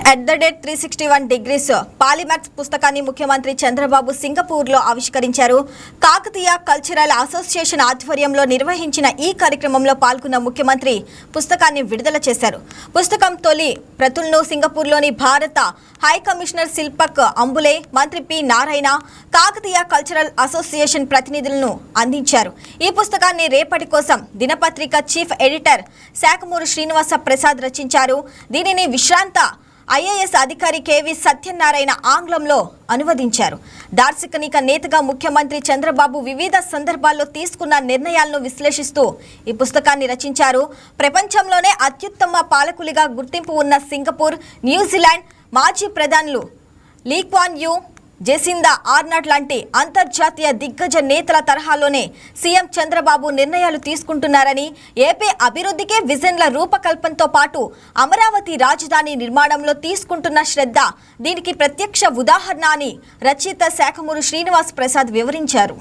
@361 degrees polymers పుస్తకాన్ని ముఖ్యమంత్రి చంద్రబాబు సింగపూర్లో ఆవిష్కరించారు. కాకతీయ కల్చరల్ అసోసియేషన్ ఆధ్వర్యంలో నిర్వహించిన ఈ కార్యక్రమంలో పాల్గొన్న ముఖ్యమంత్రి పుస్తకాన్ని విడుదల చేశారు. పుస్తకం తొలి ప్రతులను సింగపూర్లోని భారత హై కమిషనర్ శిల్పక్ అంబులే, మంత్రి P Narayana, Kakatiya cultural association ప్రతినిధులను అందించారు. ఈ పుస్తకాన్ని రేపటి కోసం దినపత్రిక చీఫ్ ఎడిటర్ శాఖమూరు శ్రీనివాస ప్రసాద్ రచించారు. దీనిని విశ్రాంత ఐఏఎస్ అధికారి కేవి సత్యనారాయణ ఆంగ్లంలో అనువదించారు. దార్శనిక నేతగా ముఖ్యమంత్రి చంద్రబాబు వివిధ సందర్భాల్లో తీసుకున్న నిర్ణయాలను విశ్లేషిస్తూ ఈ పుస్తకాన్ని రచించారు. ప్రపంచంలోనే అత్యుత్తమ పాలకులుగా గుర్తింపు ఉన్న సింగపూర్, న్యూజిలాండ్ మాజీ ప్రధానులు లీ క్వాన్ యూ, జెసిందా ఆర్నాల్డ్ లాంటి అంతర్జాతీయ దిగ్గజ నేతల తరహాలోనే సీఎం చంద్రబాబు నిర్ణయాలు తీసుకుంటున్నారని, ఏపీ అభివృద్ధికే విజన్ల రూపకల్పనతో పాటు అమరావతి రాజధాని నిర్మాణంలో తీసుకుంటున్న శ్రద్ధ దీనికి ప్రత్యక్ష ఉదాహరణ అని రచయిత శాఖమూరు శ్రీనివాస్ ప్రసాద్ వివరించారు.